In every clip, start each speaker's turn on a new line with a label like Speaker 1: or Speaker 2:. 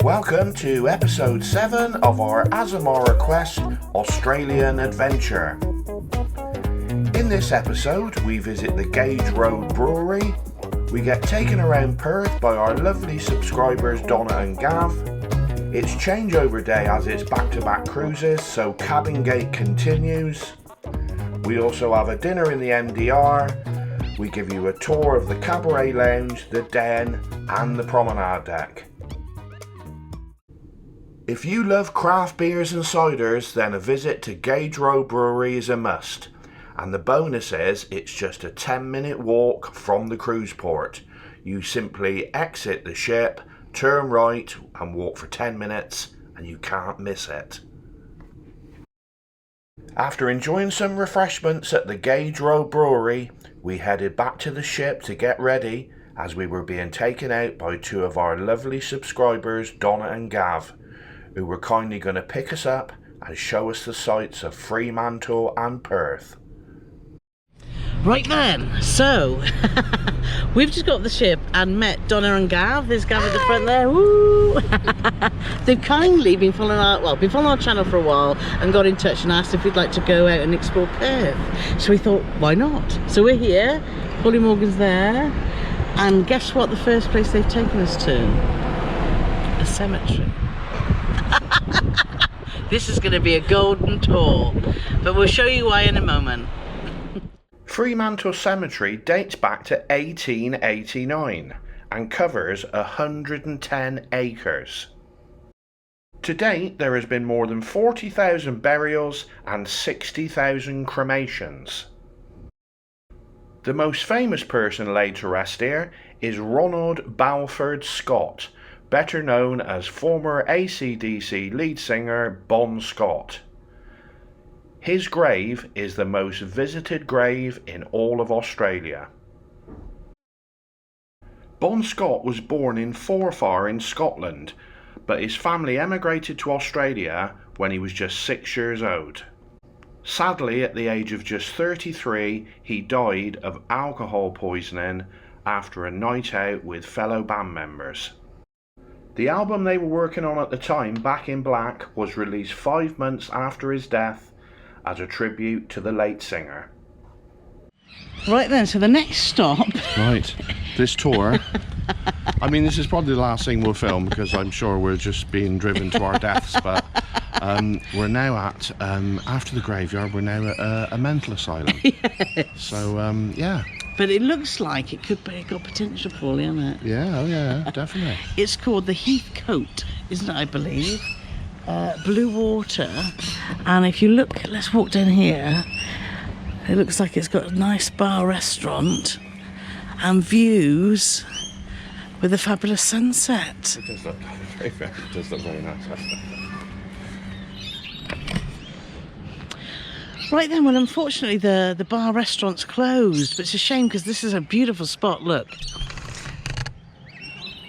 Speaker 1: Welcome to episode 7 of our Azamara Quest Australian adventure. In this episode, we visit the Gage Road Brewery, we get taken around Perth by our lovely subscribers Donna and Gav. It's changeover day as it's back-to-back cruises, so cabin gate continues. We also have a dinner in the MDR. We give you a tour of the cabaret lounge, the den and the promenade deck. If you love craft beers and ciders, then a visit to Gage Road Brewery is a must. And the bonus is it's just a 10-minute walk from the cruise port. You simply exit the ship, turn right and walk for 10 minutes and you can't miss it. After enjoying some refreshments at the Gage Road Brewery, we headed back to the ship to get ready as we were being taken out by two of our lovely subscribers, Donna and Gav, who were kindly going to pick us up and show us the sights of Fremantle and Perth.
Speaker 2: Right then, so we've just got off the ship and met Donna and Gav. There's Gav at the front there. Woo! They've kindly been following our channel for a while and got in touch and asked if we'd like to go out and explore Perth. So we thought, why not? So we're here, Polly Morgan's there, and guess what the first place they've taken us to? A cemetery. This is going to be a golden tour, but we'll show you why in a moment.
Speaker 1: Fremantle Cemetery dates back to 1889 and covers 110 acres. To date, there has been more than 40,000 burials and 60,000 cremations. The most famous person laid to rest here is Ronald Balfour Scott, better known as former AC/DC lead singer Bon Scott. His grave is the most visited grave in all of Australia. Bon Scott was born in Forfar in Scotland, but his family emigrated to Australia when he was just 6 years old. Sadly, at the age of just 33, he died of alcohol poisoning after a night out with fellow band members. The album they were working on at the time, Back in Black, was released 5 months after his death as a tribute to the late singer.
Speaker 2: Right then, so the next stop...
Speaker 3: Right, this tour, I mean this is probably the last thing we'll film because I'm sure we're just being driven to our deaths, but we're now at, after the graveyard, we're now at a mental asylum.
Speaker 2: Yes.
Speaker 3: So, yeah.
Speaker 2: But it looks like it could be got potential for you, hasn't it?
Speaker 3: Yeah, oh yeah, definitely.
Speaker 2: It's called the Heathcote, isn't it, I believe? Blue water, and if you look, let's walk down here, it looks like it's got a nice bar restaurant and views with a fabulous sunset.
Speaker 3: It does look very nice, actually.
Speaker 2: Right then, well unfortunately the bar restaurant's closed, but it's a shame because this is a beautiful spot. Look,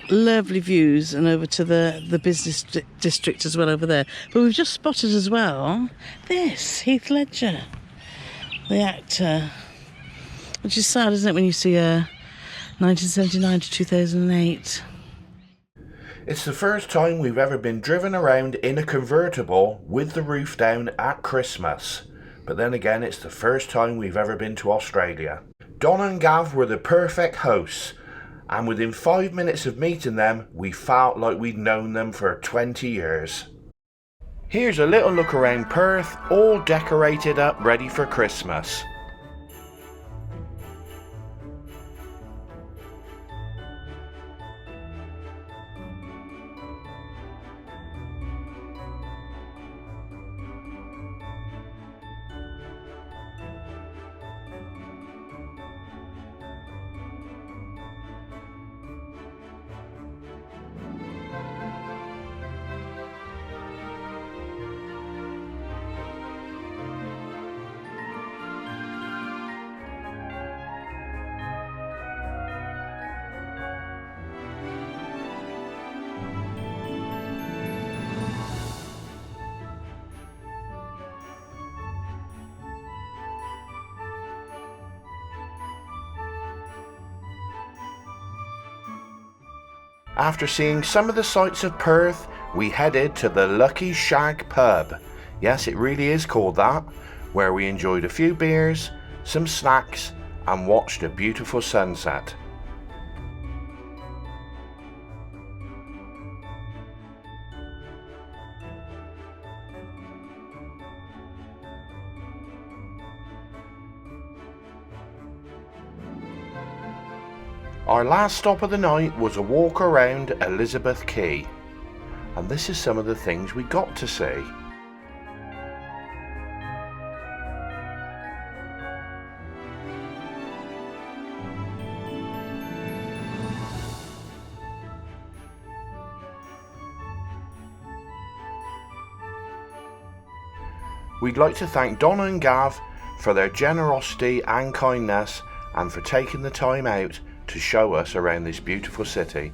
Speaker 2: lovely views, and over to the business district as well over there. But we've just spotted as well this Heath Ledger, the actor, which is sad, isn't it, when you see 1979 to 2008.
Speaker 1: It's the first time we've ever been driven around in a convertible with the roof down at Christmas. But then again, it's the first time we've ever been to Australia. Don and Gav were the perfect hosts, and within 5 minutes of meeting them, we felt like we'd known them for 20 years. Here's a little look around Perth, all decorated up ready for Christmas. After seeing some of the sights of Perth, we headed to the Lucky Shag pub. Yes, it really is called that, where we enjoyed a few beers, some snacks, and watched a beautiful sunset. Our last stop of the night was a walk around Elizabeth Quay, and this is some of the things we got to see. We'd like to thank Donna and Gav for their generosity and kindness, and for taking the time out to show us around this beautiful city.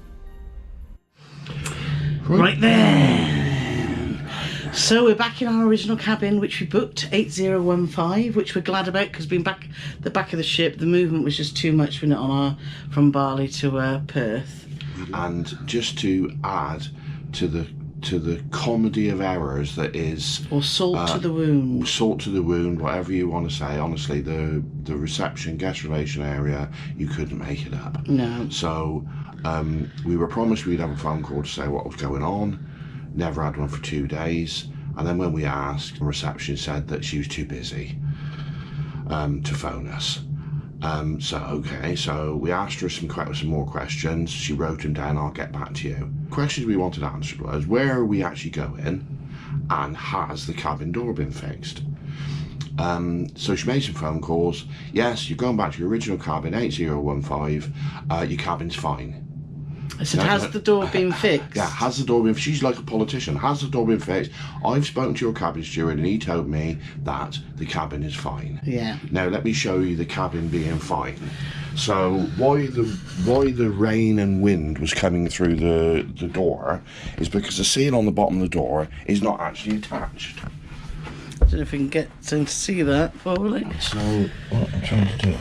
Speaker 2: Right then. So we're back in our original cabin, which we booked 8015, which we're glad about because being back the back of the ship, the movement was just too much from Bali to Perth.
Speaker 3: And just to add to the comedy of errors that is,
Speaker 2: or salt to the wound.
Speaker 3: Salt to the wound, whatever you want to say. Honestly, the reception guest relation area, you couldn't make it up.
Speaker 2: No.
Speaker 3: So we were promised we'd have a phone call to say what was going on. Never had one for 2 days, and then when we asked, the reception said that she was too busy to phone us. So we asked her some more questions. She wrote them down. I'll get back to you. Questions we wanted answered was, where are we actually going, and has the cabin door been fixed? So she made some phone calls. Yes, you're going back to your original cabin, 8015. Your cabin's fine.
Speaker 2: I said, has the door been fixed?
Speaker 3: Yeah, has the door been... She's like a politician. Has the door been fixed? I've spoken to your cabin steward and he told me that the cabin is fine.
Speaker 2: Yeah.
Speaker 3: Now, let me show you the cabin being fine. So, why the rain and wind was coming through the door is because the seal on the bottom of the door is not actually attached.
Speaker 2: I don't know if we can get them to see that, probably.
Speaker 3: So, what I'm trying to do...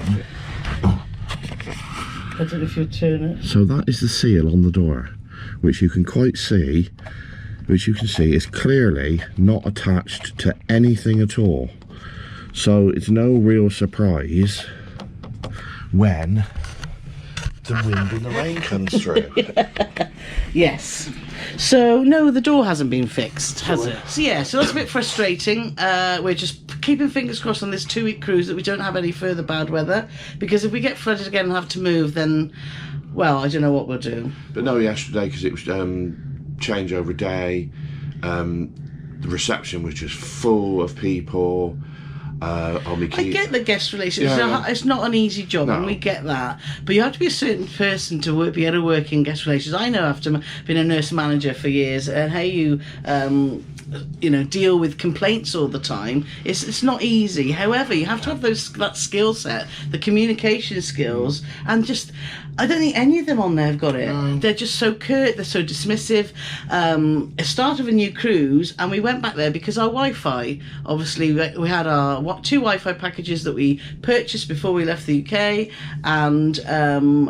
Speaker 2: I don't know if you'll turn it.
Speaker 3: So that is the seal on the door, which you can see is clearly not attached to anything at all. So it's no real surprise when the wind and the rain comes through.
Speaker 2: Yes. So no, the door hasn't been fixed, has it? So yeah, so that's a bit frustrating. We're just keeping fingers crossed on this 2-week cruise that we don't have any further bad weather, because if we get flooded again and have to move, then, well, I don't know what we'll do.
Speaker 3: But no, yesterday, because it was changeover day, the reception was just full of people. I
Speaker 2: get the guest relations. Yeah. It's not an easy job, and we get that. But you have to be a certain person to be able to work in guest relations. I know after being a nurse manager for years, and how you deal with complaints all the time. It's not easy. However, you have to have that skill set, the communication skills, and just. I don't think any of them on there have got it. No. They're just so curt, they're so dismissive. A start of a new cruise, and we went back there because our Wi-Fi, obviously we had our 2 Wi-Fi packages that we purchased before we left the UK, and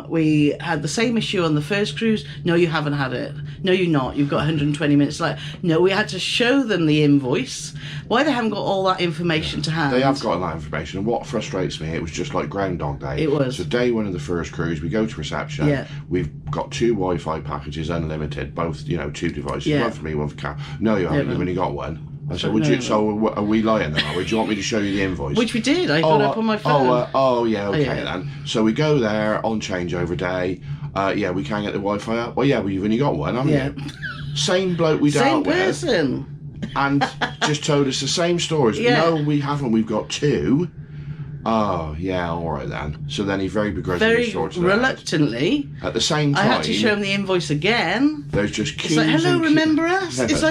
Speaker 2: we had the same issue on the first cruise. No, you haven't had it. No, you're not. You've got 120 minutes. No, we had to show them the invoice. Why they haven't got all that information to hand?
Speaker 3: They have got that information, and what frustrates me, it was just like Groundhog Day.
Speaker 2: It was.
Speaker 3: So day 1 of the first cruise, we go to reception. Yeah. We've got 2 Wi-Fi packages, unlimited, both 2 devices. Yeah. One for me, one for Carole. No, you haven't. You've only got one. I said, so are we lying then? Do you want me to show you the invoice?
Speaker 2: Which we did. I got it up on my phone.
Speaker 3: Okay then. So we go there on changeover day. We can't get the Wi-Fi up. Well, you've only got one, haven't you? Same bloke we dealt with.
Speaker 2: Same person.
Speaker 3: And just told us the same stories. Yeah. No, we haven't. We've got 2. Oh, yeah, all right then. So then he very begrudgingly sorted it out.
Speaker 2: Reluctantly.
Speaker 3: At the same time,
Speaker 2: I had to show him the invoice again.
Speaker 3: There's just queues.
Speaker 2: It's like, hello, remember us? It's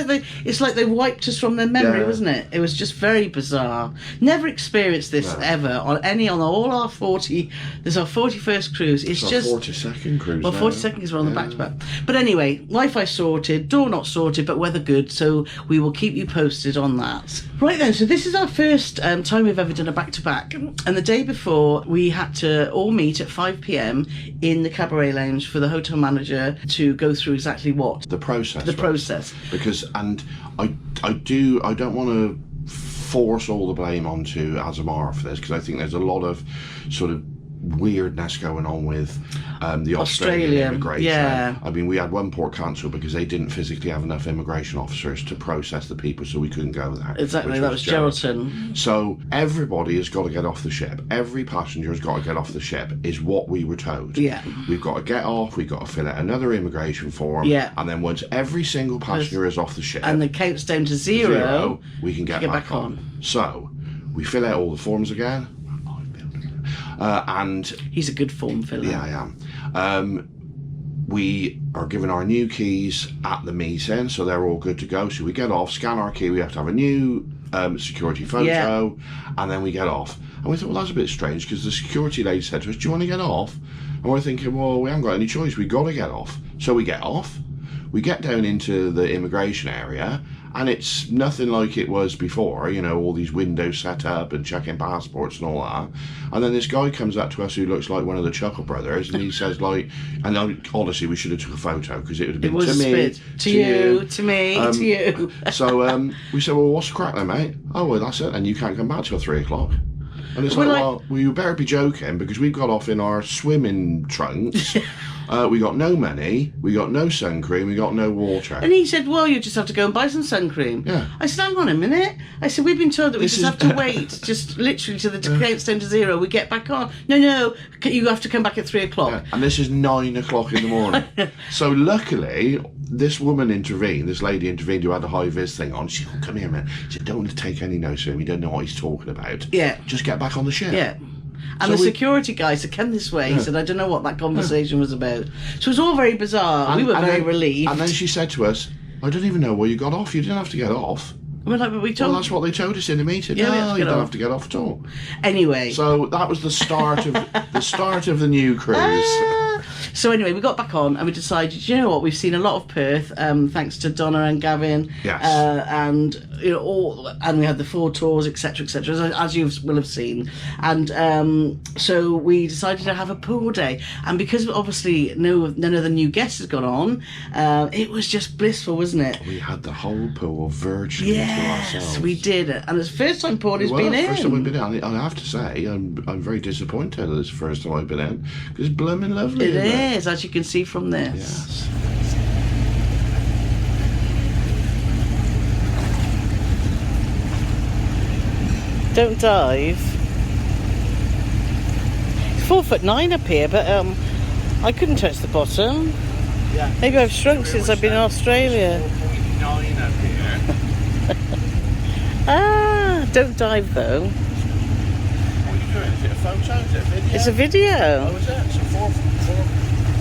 Speaker 2: like they wiped us from their memory, wasn't it? It was just very bizarre. Never experienced this ever on all our 40. This is our 41st cruise. It's just
Speaker 3: our 42nd cruise.
Speaker 2: Well, 42nd because we're on the back to back. But anyway, Wi-Fi sorted, door not sorted, but weather good. So we will keep you posted on that. Right then, so this is our first time we've ever done a back to back. And the day before, we had to all meet at 5 p.m. in the cabaret lounge for the hotel manager to go through exactly what
Speaker 3: The process.
Speaker 2: the process.
Speaker 3: Because, and I don't want to force all the blame onto Azamara for this, because I think there's a lot of sort of weirdness going on with the Australian immigration.
Speaker 2: Yeah.
Speaker 3: I mean, we had one port cancelled because they didn't physically have enough immigration officers to process the people, so we couldn't go there.
Speaker 2: Exactly, that was Geraldton.
Speaker 3: So everybody has got to get off the ship. Every passenger has got to get off the ship, is what we were told.
Speaker 2: Yeah.
Speaker 3: We've got to get off, we've got to fill out another immigration form,
Speaker 2: Yeah.
Speaker 3: and then once every single passenger is off the ship,
Speaker 2: And the counts down to zero,
Speaker 3: we can get back on. So we fill out all the forms again. And
Speaker 2: he's a good form filler.
Speaker 3: yeah, I am. We are given our new keys at the meeting, so they're all good to go. So we get off, scan our key, we have to have a new security photo, and then we get off. And we thought, well, that's a bit strange, because the security lady said to us, do you want to get off? And we're thinking, well, we haven't got any choice, we've got to get off. So we get off, we get down into the immigration area, and it's nothing like it was before, you know, all these windows set up and checking passports and all that. And then this guy comes up to us who looks like one of the Chuckle Brothers, and he says, like, and honestly, we should have took a photo, because it would have been to me,
Speaker 2: to you, to me, to you.
Speaker 3: So we said, well, what's the crack then, mate? Oh, well, that's it, and you can't come back till 3 o'clock. And it's well, you better be joking, because we've got off in our swimming trunks. We got no money, we got no sun cream, we got no water.
Speaker 2: And he said, well, you just have to go and buy some sun cream.
Speaker 3: Yeah.
Speaker 2: I said, hang on a minute. I said, we've been told that we just have to wait, just literally till the counts down to zero, we get back on. No, you have to come back at 3 o'clock.
Speaker 3: Yeah. And this is 9 o'clock in the morning. So luckily, this woman intervened, this lady intervened who had the high-vis thing on. She said, oh, come here, man. She said, don't want to take any notice of him, you don't know what he's talking about.
Speaker 2: Yeah.
Speaker 3: Just get back on the ship.
Speaker 2: Yeah. And
Speaker 3: So
Speaker 2: the security guy said, come this way. He said, I don't know what that conversation was about. So it was all very bizarre. We were very relieved.
Speaker 3: And then she said to us, I don't even know where you got off. You didn't have to get off.
Speaker 2: We're like, but we told.
Speaker 3: Well, that's what they told us in the meeting.
Speaker 2: Yeah, we had
Speaker 3: No,
Speaker 2: to
Speaker 3: you
Speaker 2: get
Speaker 3: don't
Speaker 2: off.
Speaker 3: have to get off at all.
Speaker 2: Anyway.
Speaker 3: So that was the start of the new cruise.
Speaker 2: So anyway, we got back on and we decided, you know what, we've seen a lot of Perth, thanks to Donna and Gavin,
Speaker 3: Yes.
Speaker 2: and you know, and we had the 4 tours, etc., as you will have seen, and so we decided to have a pool day, and because obviously none of the new guests has gone on, it was just blissful, wasn't it?
Speaker 3: We had the whole pool virtually to
Speaker 2: Yes,
Speaker 3: ourselves.
Speaker 2: we did it, and it's the first time Paul has been in.
Speaker 3: First time we've been in. I have to say, I'm very disappointed that it's the first time I've been in, because it's blooming lovely.
Speaker 2: It
Speaker 3: isn't
Speaker 2: is, as you can see from this.
Speaker 3: Yes.
Speaker 2: Don't dive. It's 4'9" up here, but I couldn't touch the bottom.
Speaker 3: Yeah.
Speaker 2: Maybe I've shrunk since I've been in Australia.
Speaker 3: 4.9 up here.
Speaker 2: Ah, don't dive though.
Speaker 3: What are you doing? Is it a photo? Is it a video?
Speaker 2: It's a video.
Speaker 3: Oh, is it?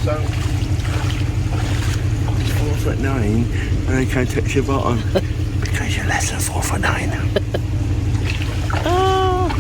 Speaker 3: So 4'9", and I can't touch your bottom because you're less than 4'9".
Speaker 2: Oh.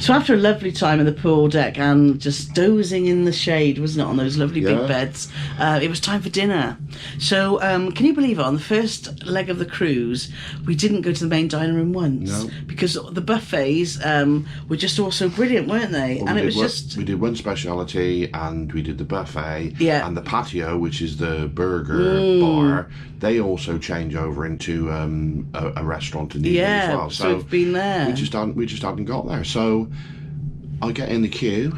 Speaker 2: So after a lovely time in the pool deck and just dozing in the shade, wasn't it, on those lovely big beds, it was time for dinner. So can you believe it, on the first leg of the cruise we didn't go to the main dining room once.
Speaker 3: No.
Speaker 2: Because the buffets were just all so brilliant, weren't they?
Speaker 3: Well,
Speaker 2: and it was just...
Speaker 3: We did one speciality, and we did the buffet,
Speaker 2: Yeah.
Speaker 3: and the patio, which is the burger bar. They also change over into a restaurant in the evening as well.
Speaker 2: So we've been there.
Speaker 3: We just hadn't got there. So I get in the queue,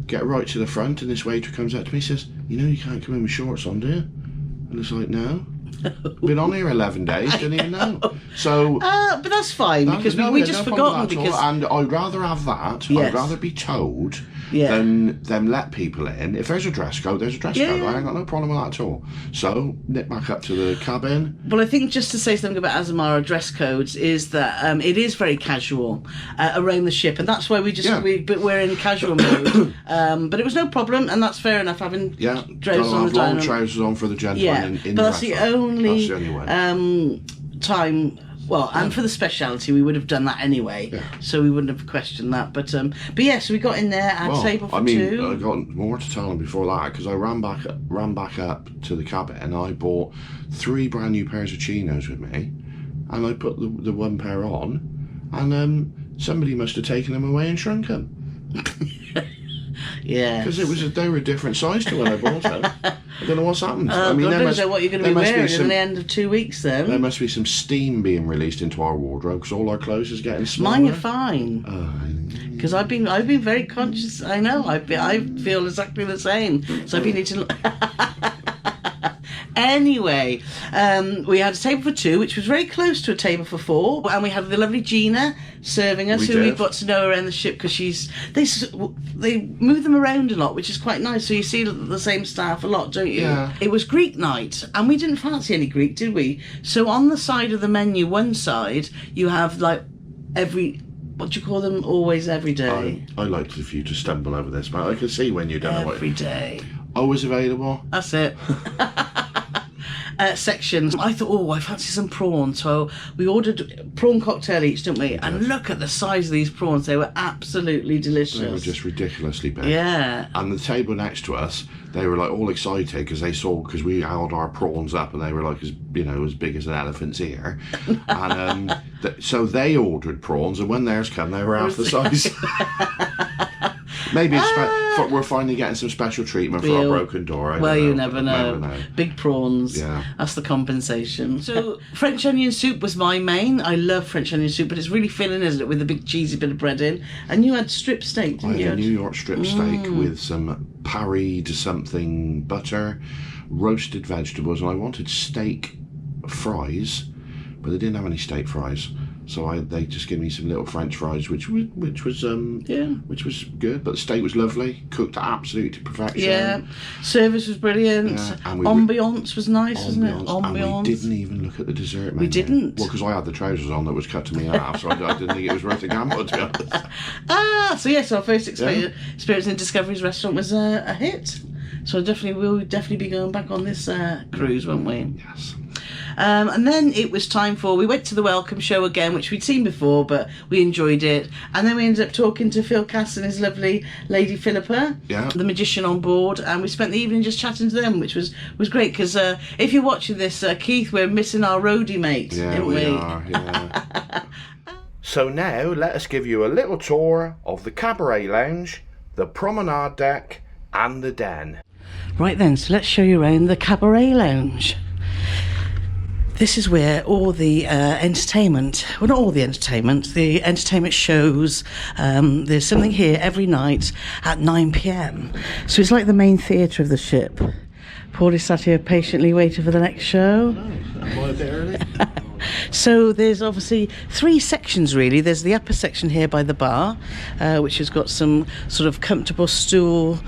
Speaker 3: get right to the front, and this waiter comes up to me and says, you know you can't come in with shorts on, do you? And it's like, no. Been on here 11 days, didn't even know. So
Speaker 2: but that's fine, because we just forgotten, because...
Speaker 3: And I'd rather have that.
Speaker 2: Yes.
Speaker 3: I'd rather be told
Speaker 2: Yeah.
Speaker 3: than them let people in. If there's a dress code, there's a dress code.
Speaker 2: Yeah.
Speaker 3: I ain't got no problem with that at all. So nip back up to the cabin.
Speaker 2: Well, I think just to say something about Azamara dress codes is that it is very casual around the ship, and that's why but we're in casual mode. But it was no problem, and that's fair enough, having trousers on the
Speaker 3: long
Speaker 2: dining room.
Speaker 3: trousers on for the gentlemen in
Speaker 2: but
Speaker 3: the
Speaker 2: that's the
Speaker 3: restaurant.
Speaker 2: only
Speaker 3: That's the only way.
Speaker 2: time Well, and for the speciality, we would have done that anyway, so we wouldn't have questioned that. But yeah, so we got in there, had a table for two.
Speaker 3: I got more to tell them before that, because I ran back up to the cabin and I bought 3 brand new pairs of chinos with me, and I put the one pair on, and somebody must have taken them away and shrunk them.
Speaker 2: Yeah,
Speaker 3: because they were a different size to when I bought them. I don't know what's happened.
Speaker 2: I mean, God knows what you're going to be wearing in the end of 2 weeks then.
Speaker 3: There must be some steam being released into our wardrobe, because all our clothes is getting smaller.
Speaker 2: Mine are fine. Because I've been very conscious. I know. I feel exactly the same. So I've been eating. Anyway, we had a table for 2, which was very close to a table for 4, and we had the lovely Gina serving us, who we've got to know around the ship, because they move them around a lot, which is quite nice. So you see the same staff a lot, don't you?
Speaker 3: Yeah.
Speaker 2: It was Greek night, and we didn't fancy any Greek, did we? So on the side of the menu, one side you have like what do you call them? Always, every day.
Speaker 3: I like for you to stumble over this, but I can see when you don't know what.
Speaker 2: Every day.
Speaker 3: Always available.
Speaker 2: That's it. Sections. I thought, I fancy some prawns. So we ordered prawn cocktail each, didn't we? And look at the size of these prawns. They were absolutely delicious.
Speaker 3: They were just ridiculously big.
Speaker 2: Yeah.
Speaker 3: And the table next to us, they were like all excited because because we held our prawns up and they were like as big as an elephant's ear. And so they ordered prawns, and when theirs come, they were half the size. Maybe we're finally getting some special treatment for our broken door.
Speaker 2: You never know. Big prawns.
Speaker 3: Yeah.
Speaker 2: That's the compensation. So French onion soup was my main. I love French onion soup, but it's really filling, isn't it, with a big cheesy bit of bread in. And you had strip steak, didn't you?
Speaker 3: I had a New York strip steak with some Paris something butter, roasted vegetables, and I wanted steak fries, but they didn't have any steak fries. So they just gave me some little French fries, which was good. But the steak was lovely, cooked absolutely to perfection.
Speaker 2: Yeah, service was brilliant. Yeah. Ambiance was nice, wasn't it?
Speaker 3: Ambiance. And we didn't even look at the dessert menu.
Speaker 2: We didn't.
Speaker 3: Well, because I had the trousers on that was cut to me in half, so I didn't think it was worth a gamble, to be honest.
Speaker 2: So yes, our first experience in Discovery's restaurant was a hit. So we'll definitely be going back on this cruise, won't we?
Speaker 3: Yes.
Speaker 2: And then it was time we went to the welcome show again, which we'd seen before, but we enjoyed it. And then we ended up talking to Phil Cass and his lovely lady Philippa, the magician on board, and we spent the evening just chatting to them, which was great, because if you're watching this, Keith, we're missing our roadie mate, aren't we?
Speaker 3: Are, yeah.
Speaker 1: So now let us give you a little tour of the cabaret lounge, the promenade deck, and the den.
Speaker 2: Right then, so let's show you around the cabaret lounge. This is where all the entertainment shows, there's something here every night at 9 p.m. So it's like the main theatre of the ship. Paul is sat here patiently waiting for the next show.
Speaker 3: Am I a bit early?
Speaker 2: So there's obviously 3 sections really. There's the upper section here by the bar, which has got some sort of comfortable stool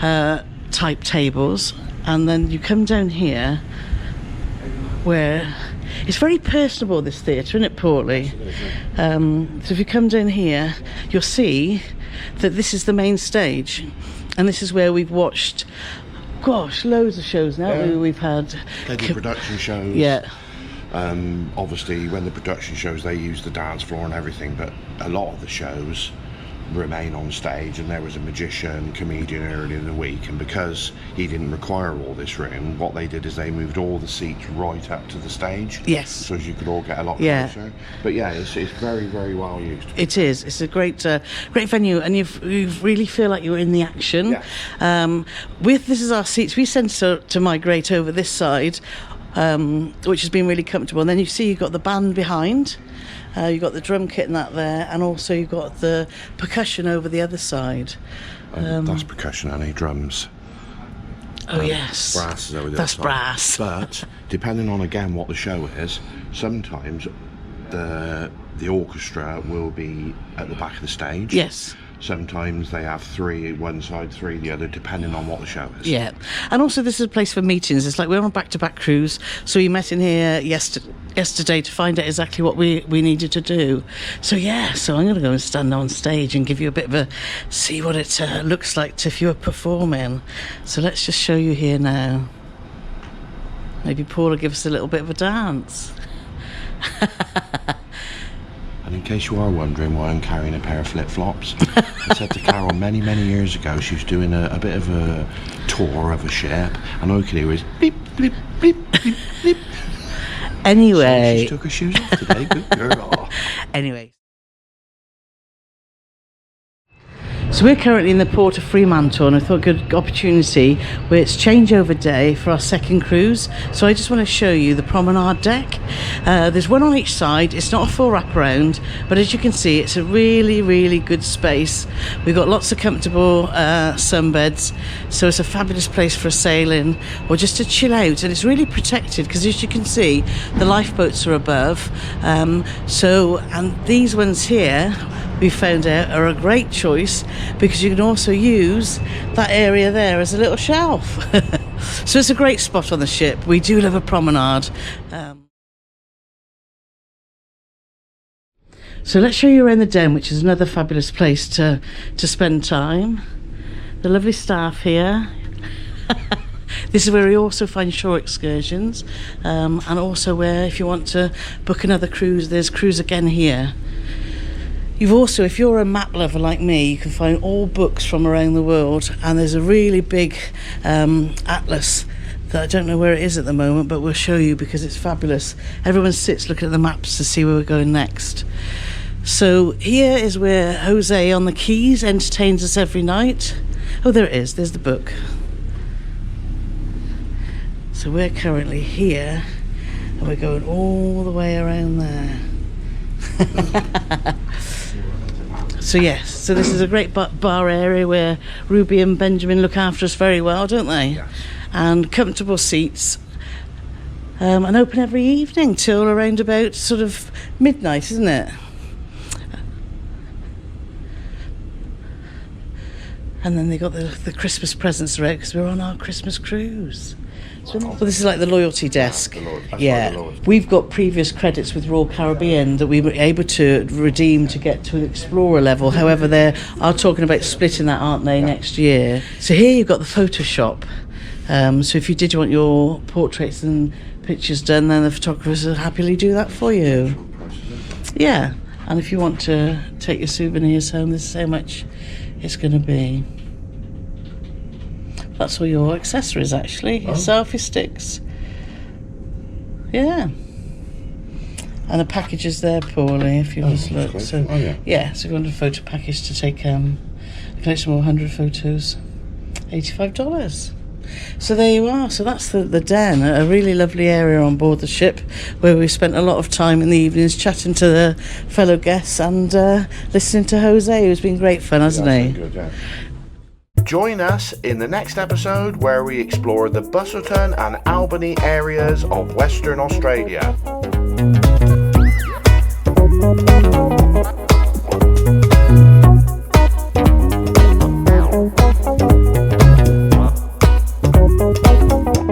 Speaker 2: type tables. And then you come down here, where it's very personable, this theatre, isn't it, Portly? So if you come down here, you'll see that this is the main stage, and this is where we've watched, loads of shows now. We've had
Speaker 3: they do production shows.
Speaker 2: Yeah.
Speaker 3: Obviously, when the production shows, they use the dance floor and everything, but a lot of the shows remain on stage, and there was a magician comedian earlier in the week, and because he didn't require all this room, what they did is they moved all the seats right up to the stage, so as you could all get a lot closer. But it's very, very well used.
Speaker 2: It is. It's a great venue, and you really feel like you're in the action. This is our seats. We tend to migrate over this side, which has been really comfortable, and then you see you've got the band behind. You've got the drum kit and that there, and also you've got the percussion over the other side.
Speaker 3: That's percussion, honey, drums.
Speaker 2: Yes.
Speaker 3: Brass is over the
Speaker 2: That's
Speaker 3: other side.
Speaker 2: brass.
Speaker 3: But, depending on, again, what the show is, sometimes the orchestra will be at the back of the stage.
Speaker 2: Yes.
Speaker 3: Sometimes they have 3 one side, 3 the other, depending on what the show is.
Speaker 2: Yeah. And also this is a place for meetings. It's like we're on a back-to-back cruise, so we met in here yesterday to find out exactly what we needed to do. So I'm going to go and stand on stage and give you a bit of see what it looks like if you were performing. So let's just show you here now. Maybe Paul will give us a little bit of a dance.
Speaker 3: And in case you are wondering why I'm carrying a pair of flip-flops, I said to Carole many years ago she was doing a bit of a tour of a ship, and all you could hear was bleep, bleep, bleep, bleep, bleep.
Speaker 2: Anyway.
Speaker 3: So she took her shoes off today, good girl.
Speaker 2: Anyway. So we're currently in the port of Fremantle, and I thought good opportunity where it's changeover day for our second cruise. So I just want to show you the promenade deck. There's one on each side. It's not a full wraparound, but as you can see, it's a really good space. We've got lots of comfortable sunbeds, so it's a fabulous place for a sail in or just to chill out. And it's really protected because, as you can see, the lifeboats are above. And these ones here, we found out, are a great choice because you can also use that area there as a little shelf. So it's a great spot on the ship. We do love a promenade. So let's show you around the den, which is another fabulous place to spend time. The lovely staff here. This is where we also find shore excursions, and also where, if you want to book another cruise, there's Cruise Again here. You've also, if you're a map lover like me, you can find all books from around the world, and there's a really big atlas that I don't know where it is at the moment, but we'll show you because it's fabulous. Everyone sits looking at the maps to see where we're going next. So here is where Jose on the Keys entertains us every night. Oh, there it is, there's the book. So we're currently here and we're going all the way around there. So yes, so this is a great bar area where Ruby and Benjamin look after us very well, don't they?
Speaker 3: Yes.
Speaker 2: And comfortable seats, and open every evening till around about sort of midnight, isn't it? And then they got the Christmas presents around because we're on our Christmas cruise. Well, this is like the loyalty desk. Yeah, we've got previous credits with Royal Caribbean that we were able to redeem to get to an Explorer level. However, they are talking about splitting that, aren't they, next year? So here you've got the Photoshop. So if you did want your portraits and pictures done, then the photographers will happily do that for you. Yeah, and if you want to take your souvenirs home, this is how much it's going to be. That's all your accessories, actually. Your selfie sticks. Yeah. And the packages there, Paulie, if you just look. So, yeah, so if you want a photo package to take a collection of 100 photos, $85. So there you are. So that's the den, a really lovely area on board the ship where we spent a lot of time in the evenings chatting to the fellow guests and listening to Jose, who's been great fun, hasn't he?
Speaker 3: Good, yeah.
Speaker 1: Join us in the next episode where we explore the Busselton and Albany areas of Western Australia.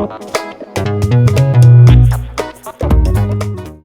Speaker 4: Bye.